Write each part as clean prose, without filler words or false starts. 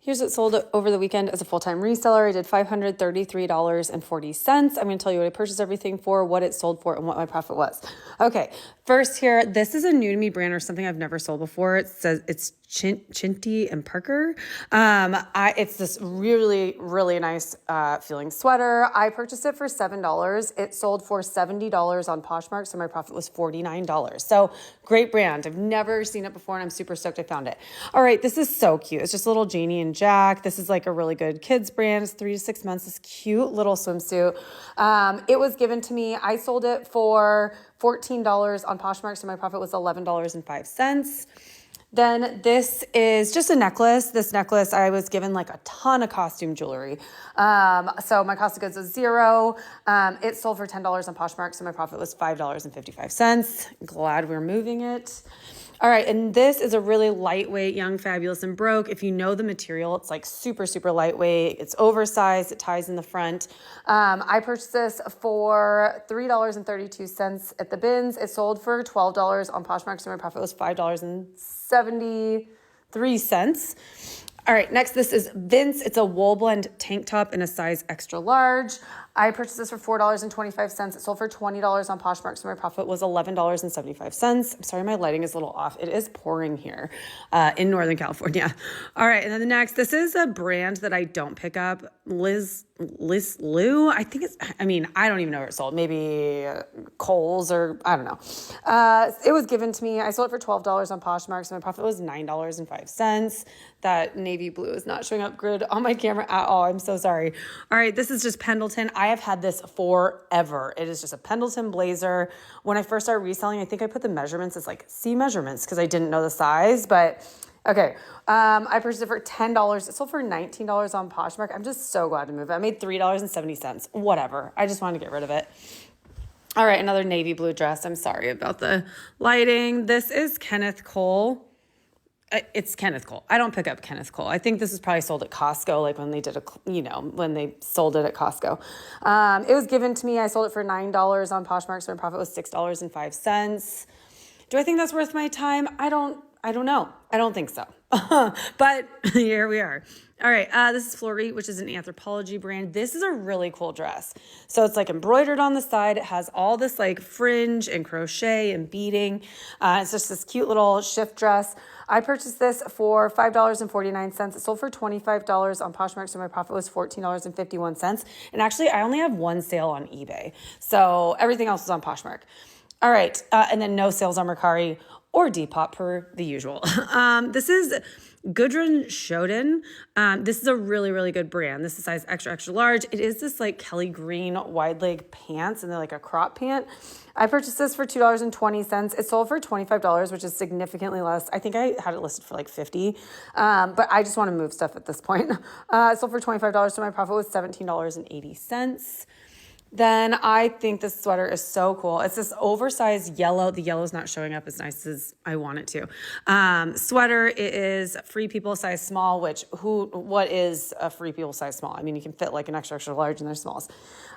Here's what sold over the weekend as a full-time reseller. I did $533.40. I'm going to tell you what I purchased everything for, what it sold for, and what my profit was. Okay, first here, this is a new to me brand or something I've never sold before. It says it's Chinty and Parker. It's this really, really nice feeling sweater. I purchased it for $7. It sold for $70 on Poshmark, so my profit was $49. So great brand. I've never seen it before, and I'm super stoked I found it. All right, this is so cute. It's just a little Janie and Jack. This is like a really good kids brand. It's 3 to 6 months. This cute little swimsuit. It was given to me. I sold it for $14 on Poshmark, so my profit was $11.05. Then this is just a necklace. This necklace, I was given like a ton of costume jewelry. So my cost of goods was $0. It sold for $10 on Poshmark, so my profit was $5.55. Glad we're moving it. All right, and this is a really lightweight, young, fabulous, and broke. If you know the material, it's like super, super lightweight. It's oversized. It ties in the front. I purchased this for $3.32 at the bins. It sold for $12 on Poshmark, so my profit was $5.73. All right, next, this is Vince. It's a wool blend tank top in a size extra large. I purchased this for $4.25. It sold for $20 on Poshmark, so my profit was $11.75. I'm sorry, my lighting is a little off. It is pouring here in Northern California. All right, and then the next, this is a brand that I don't pick up. Liz Lou, I think I don't even know where it sold. Maybe Kohl's or I don't know. It was given to me. I sold it for $12 on Poshmark, so my profit was $9.05. That navy blue is not showing up good on my camera at all. I'm so sorry. All right, this is just Pendleton. I have had this forever. It is just a Pendleton blazer. When I first started reselling, I think I put the measurements as like C measurements because I didn't know the size, but okay. I purchased it for $10. It sold for $19 on Poshmark. I'm just so glad to move it. I made $3.70. Whatever. I just wanted to get rid of it. All right, another navy blue dress. I'm sorry about the lighting. This is Kenneth Cole. It's Kenneth Cole. I don't pick up Kenneth Cole. I think this is probably sold at Costco, like when they did when they sold it at Costco. It was given to me. I sold it for $9 on Poshmark, so my profit was $6.05. Do I think that's worth my time? I don't know. I don't think so. But here we are. All right. This is Fleury, which is an Anthropologie brand. This is a really cool dress. So it's like embroidered on the side. It has all this like fringe and crochet and beading. It's just this cute little shift dress. I purchased this for $5.49. It sold for $25 on Poshmark, so my profit was $14.51. And actually, I only have one sale on eBay. So everything else is on Poshmark. All right. And then no sales on Mercari or Depop per the usual. This is Gudrun Schoden. This is a really, really good brand. This is size extra, extra large. It is this like Kelly green wide leg pants, and they're like a crop pant. I purchased this for $2.20. It sold for $25, which is significantly less. I think I had it listed for like $50, but I just want to move stuff at this point. It sold for $25, so my profit was $17.80. Then I think this sweater is so cool. It's this oversized yellow. The yellow is not showing up as nice as I want it to. Sweater, it is Free People size small, which what is a Free People size small? I mean, you can fit like an extra, extra large in their smalls.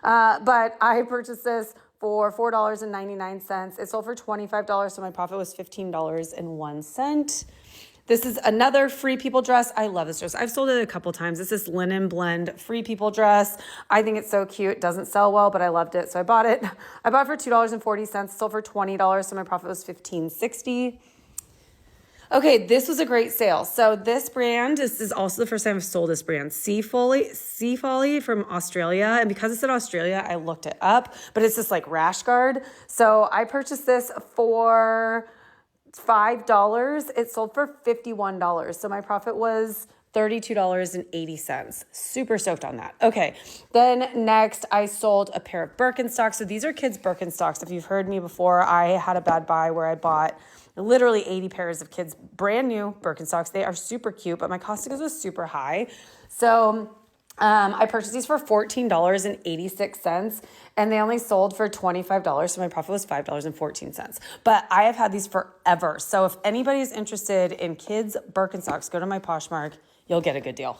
But I purchased this for $4.99. It sold for $25, so my profit was $15.01. This is another Free People dress. I love this dress. I've sold it a couple times. It's this linen blend Free People dress. I think it's so cute. It doesn't sell well, but I loved it, so I bought it. I bought it for $2.40. Sold for $20, so my profit was $15.60. Okay, this was a great sale. So this brand, this is also the first time I've sold this brand, Sea Folly from Australia. And because it's in Australia, I looked it up, but it's this like rash guard. So I purchased this for $5. It sold for $51. So my profit was $32.80. Super stoked on that. Okay. Then next I sold a pair of Birkenstocks. So these are kids' Birkenstocks. If you've heard me before, I had a bad buy where I bought literally 80 pairs of kids' brand new Birkenstocks. They are super cute, but my cost of goods was super high. So I purchased these for $14.86, and they only sold for $25, so my profit was $5.14. But I have had these forever. So if anybody's interested in kids' Birkenstocks, go to my Poshmark. you'll get a good deal.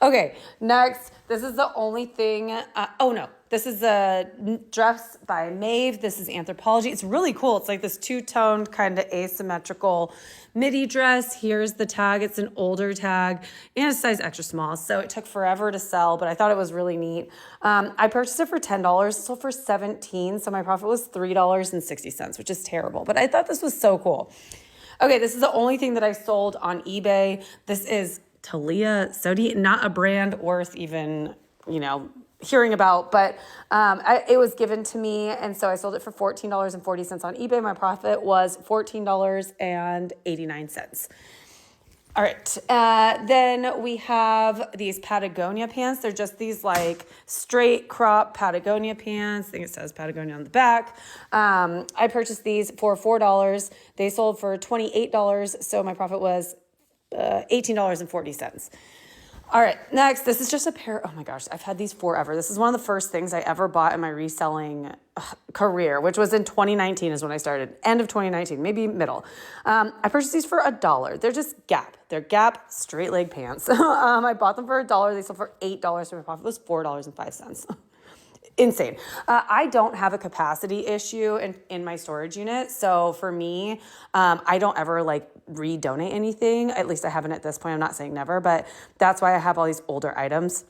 Okay, next, this is the only thing, this is a dress by Maeve. This is Anthropologie. It's really cool. It's like this two-toned kind of asymmetrical midi dress. Here's the tag. It's an older tag and a size extra small. So it took forever to sell, but I thought it was really neat. I purchased it for $10. It sold for $17. So my profit was $3.60, which is terrible, but I thought this was so cool. Okay, this is the only thing that I sold on eBay. This is Talia Sodi, not a brand worth even, hearing about, but it was given to me, and so I sold it for $14.40 on eBay. My profit was $14.89. All right, then we have these Patagonia pants. They're just these like straight crop Patagonia pants. I think it says Patagonia on the back. I purchased these for $4. They sold for $28, so my profit was $18.40. All right, next, this is just a pair. Oh my gosh, I've had these forever. This is one of the first things I ever bought in my reselling career, which was in 2019 is when I started. End of 2019, maybe middle. I purchased these for $1. They're just Gap. They're Gap straight leg pants. I bought them for $1. They sold for $8, so my profit was $4.05. Insane. I don't have a capacity issue in my storage unit. So for me, I don't ever like redonate anything. At least I haven't at this point. I'm not saying never, but that's why I have all these older items.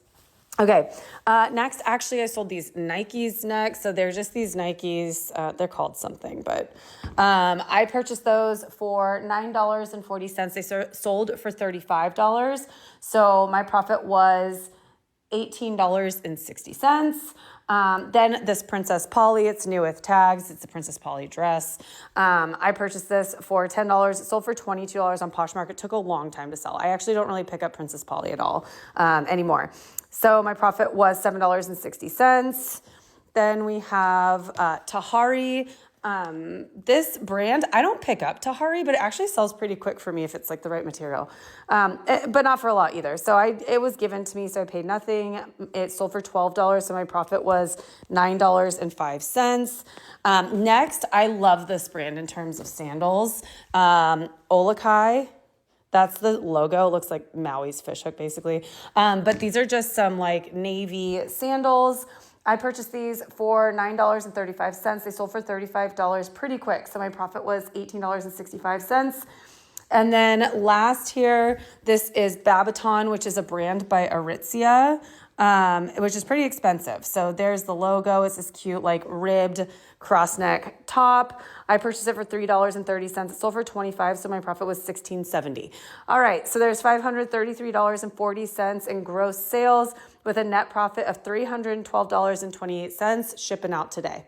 Okay. Next, actually, I sold these Nikes next. So they're just these Nikes. They're called something, but I purchased those for $9.40. They sold for $35. So my profit was $18.60. Then this Princess Polly, it's new with tags. It's a Princess Polly dress. I purchased this for $10. It sold for $22 on Poshmark. It took a long time to sell. I actually don't really pick up Princess Polly at all anymore. So my profit was $7.60. Then we have Tahari. This brand, I don't pick up Tahari, but it actually sells pretty quick for me if it's like the right material, but not for a lot either. So it was given to me, so I paid nothing. It sold for $12, so my profit was $9.05. Next, I love this brand in terms of sandals. Olakai. That's the logo. It looks like Maui's fishhook, basically. But these are just some like navy sandals. I purchased these for $9.35. They sold for $35 pretty quick. So my profit was $18.65. And then last here, this is Babaton, which is a brand by Aritzia, which is pretty expensive. So there's the logo. It's this cute like ribbed cross neck top. I purchased it for $3.30. It sold for $25, so my profit was $16.70. All right, so there's $533.40 in gross sales with a net profit of $312.28 shipping out today.